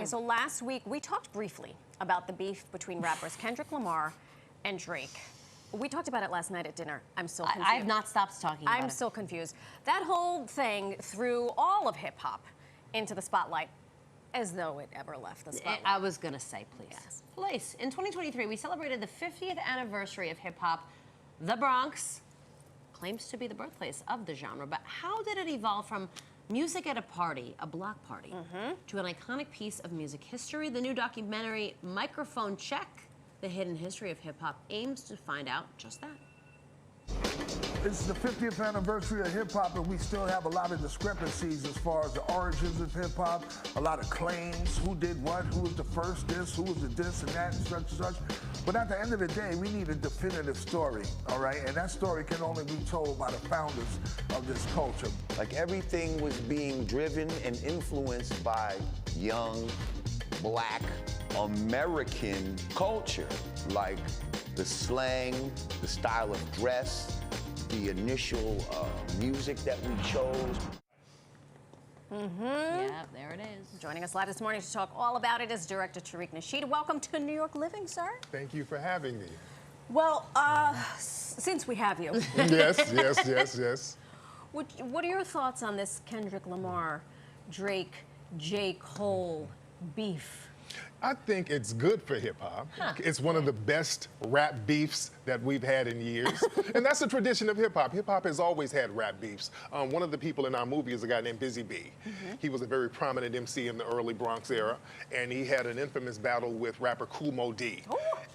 Okay, so last week we talked briefly about the beef between rappers Kendrick Lamar and Drake. We talked about it last night at dinner. I'm still confused. I have not stopped talking about it. I'm still confused. That whole thing threw all of hip-hop into the spotlight as though it ever left the spotlight. I was going to say, please. Yes. Please. In 2023, we celebrated the 50th anniversary of hip-hop. The Bronx claims to be the birthplace of the genre, but how did it evolve from music at a party, a block party, to an iconic piece of music history? The new documentary, Microphone Check, The Hidden History of Hip-Hop, aims to find out just that. It's the 50th anniversary of hip-hop, and we still have a lot of discrepancies as far as the origins of hip-hop, a lot of claims, who did what, who was the first this, who was the this and that, and such and such. But at the end of the day, we need a definitive story, all right? And that story can only be told by the founders of this culture. Like everything was being driven and influenced by young, black, American culture, like the slang, the style of dress, the initial music that we chose. Yeah, there it is. Joining us live this morning to talk all about it is director Tariq Nasheed. Welcome to New York Living, sir. Thank you for having me. Well, since we have you. Yes. What are your thoughts on this Kendrick Lamar, Drake, J. Cole beef? I think it's good for hip-hop. It's one of the best rap beefs that we've had in years. And that's the tradition of hip-hop. Hip-hop has always had rap beefs. One of the people in our movie is a guy named Busy B. He was a very prominent MC in the early Bronx era, and he had an infamous battle with rapper Kool Moe Dee.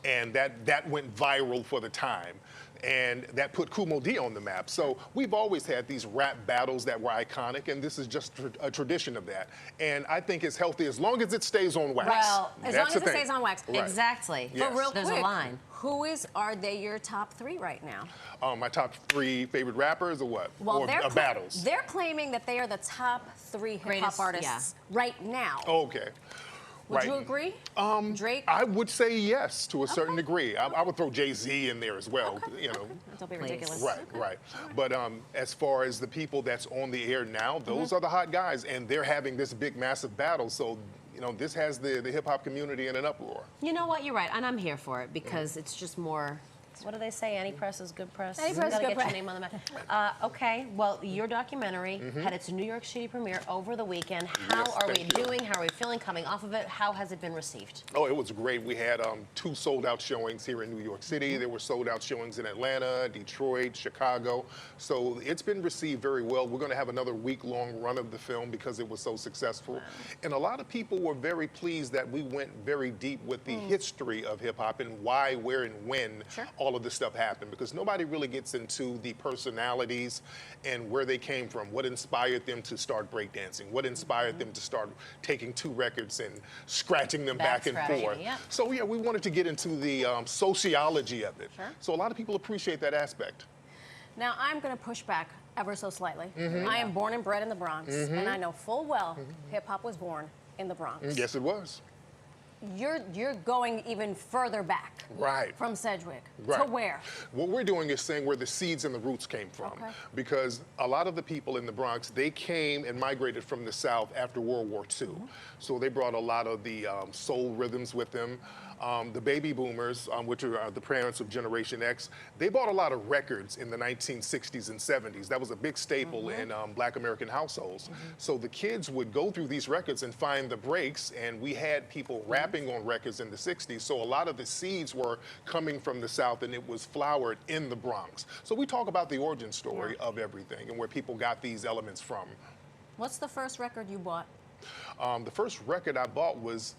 And that went viral for the time. And that put Kool Moe Dee on the map. So we've always had these rap battles that were iconic, and this is just a tradition of that. And I think it's healthy as long as it stays on wax. Well, as long as it stays on wax. Right. Exactly. Yes. But real There's quick, a line. are they your top three right now? My top 3 favorite rappers or what? Well, or battles? They're claiming that they are the top 3 hip-hop Greatest, artists right now. Oh, okay. Would you agree? Drake? I would say yes to a certain degree. I would throw Jay-Z in there as well. You know. Don't be Please. ridiculous. Right. But as far as the people that's on the air now, those are the hot guys, and they're having this big, massive battle. So, you know, this has the hip-hop community in an uproar. You know what? You're right, and I'm here for it because it's just more. What do they say? Any press is good press. Any press is good get press. your name on the map. Okay. Well, your documentary had its New York City premiere over the weekend. How Yes, are we thank you. doing? How are we feeling coming off of it? How has it been received? Oh, it was great. We had 2 sold-out showings here in New York City. There were sold-out showings in Atlanta, Detroit, Chicago. So it's been received very well. We're going to have another week-long run of the film because it was so successful. Wow. And a lot of people were very pleased that we went very deep with the history of hip-hop and why, where, and when all of this stuff happened. Because nobody really gets into the personalities and where they came from, what inspired them to start breakdancing, what inspired them to start taking 2 records and scratching them back and forth. Yeah. So yeah, we wanted to get into the sociology of it. So a lot of people appreciate that aspect. Now, I'm going to push back ever so slightly. I am born and bred in the Bronx, and I know full well hip-hop was born in the Bronx. Yes, it was. You're going even further back. Right. From Sedgwick. Right. To where? What we're doing is saying where the seeds and the roots came from. Okay. Because a lot of the people in the Bronx, they came and migrated from the South after World War II. So they brought a lot of the soul rhythms with them. The baby boomers, which are the parents of Generation X, they bought a lot of records in the 1960s and 70s. That was a big staple in Black American households. So the kids would go through these records and find the breaks, and we had people rapping on records in the 60s. So a lot of the seeds were coming from the South, and it was flowered in the Bronx. So we talk about the origin story of everything and where people got these elements from. What's the first record you bought? The first record I bought was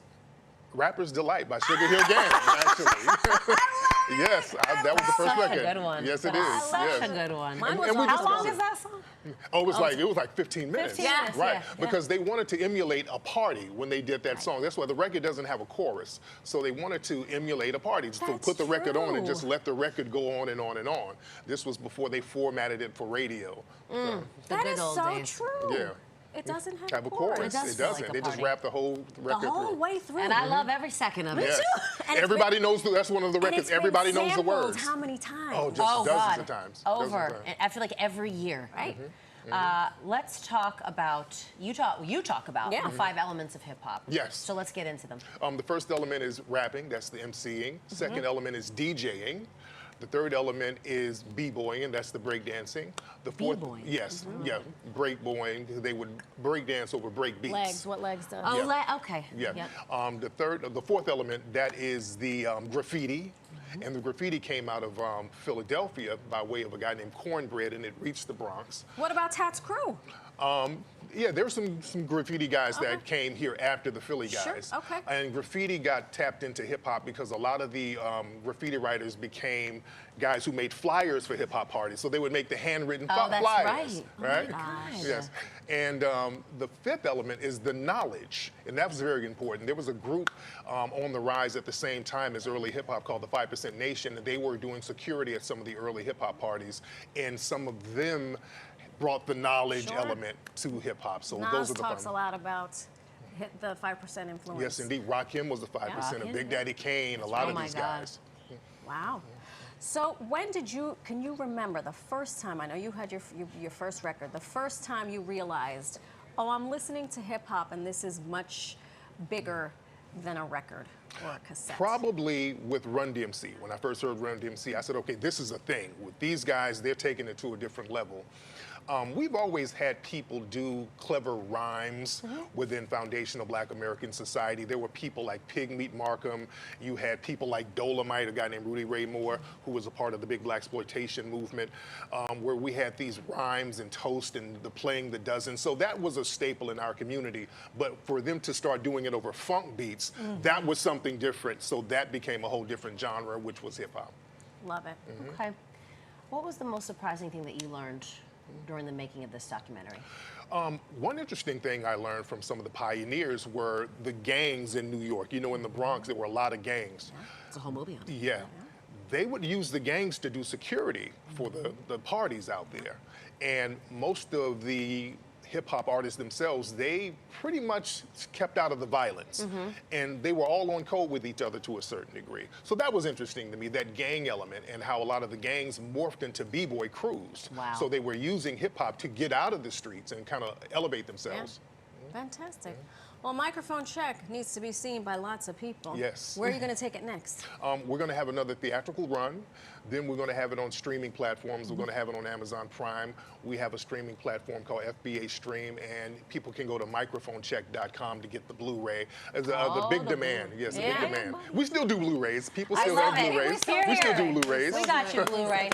Rapper's Delight by Sugar Hill Gang, actually. Yes, that was the first record. Such a good one. Yes, it is. Such a good one. How long is that song? Oh, it was like 15 minutes. 15 minutes, Right, yeah. because they wanted to emulate a party when they did that song. That's why the record doesn't have a chorus. So they wanted to emulate a party. So put the record on and just let the record go on and on and on. This was before they formatted it for radio. So, That good is old so days. true. yeah. It doesn't Have have a chorus. does It feel doesn't. like a They just party. wrap the whole record The whole through. way through. And I love every second of it. Yes. And it's Everybody knows that's one of the And records. it's been Everybody knows the sampled words. how many times? Oh, just Oh, dozens God. of times. Over. Dozens of times. And I feel like every year. Right? Let's talk about, you talk about the 5 elements of hip hop. Yes. So let's get into them. The first element is rapping, that's the MCing. Second element is DJing. The third element is b-boying, and that's the breakdancing. The fourth, B-boying? yes, yeah, break-boying. They would break dance over break beats. Legs, what legs does? Oh, Yeah. okay. Yeah. Yep. The fourth element, that is the graffiti. And the graffiti came out of Philadelphia by way of a guy named Cornbread, and it reached the Bronx. What about Tat's crew? Yeah, there were some graffiti guys that came here after the Philly guys. Sure, okay. And graffiti got tapped into hip hop because a lot of the graffiti writers became guys who made flyers for hip hop parties. So they would make the handwritten that's flyers. right. Right? Oh my gosh. Yes. And the fifth element is the knowledge, and that was very important. There was a group on the rise at the same time as early hip hop called the 5% Nation, and they were doing security at some of the early hip hop parties, and some of them brought the knowledge element to hip hop. So Nas those are the talks a lot about the 5% influence. Yes, indeed. Rakim was the 5%, and Big Daddy Kane, a lot of these guys. Wow. So when did you, can you remember the first time, I know you had your first record, the first time you realized, oh, I'm listening to hip hop and this is much bigger than a record or a cassette? Probably with Run DMC. When I first heard Run DMC, I said, okay, this is a thing. With these guys, they're taking it to a different level. We've always had people do clever rhymes within foundational Black American society. There were people like Pigmeat Markham. You had people like Dolomite, a guy named Rudy Ray Moore, who was a part of the big Blaxploitation movement, where we had these rhymes and toast and the playing the dozen. So that was a staple in our community. But for them to start doing it over funk beats, that was something different. So that became a whole different genre, which was hip hop. Love it. Okay. What was the most surprising thing that you learned during the making of this documentary? One interesting thing I learned from some of the pioneers were the gangs in New York. You know, in the Bronx, there were a lot of gangs. Yeah. It's a whole movie on it. Yeah. They would use the gangs to do security for the parties out there. And most of the hip-hop artists themselves, they pretty much kept out of the violence. And they were all on code with each other to a certain degree. So that was interesting to me, that gang element, and how a lot of the gangs morphed into b-boy crews. Wow. So they were using hip-hop to get out of the streets and kind of elevate themselves. Fantastic. Well, Microphone Check needs to be seen by lots of people. Yes. Where are you going to take it next? We're going to have another theatrical run. Then we're going to have it on streaming platforms. We're going to have it on Amazon Prime. We have a streaming platform called FBA Stream, and people can go to microphonecheck.com to get the Blu-ray. The big demand. Yes, the big demand. We still do Blu-rays. People still have Blu-rays. We still do Blu-rays. We got you, Blu-ray.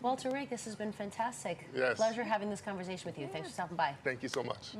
Well, Tariq, this has been fantastic. Yes. Pleasure having this conversation with you. Thanks for stopping by. Thank you so much.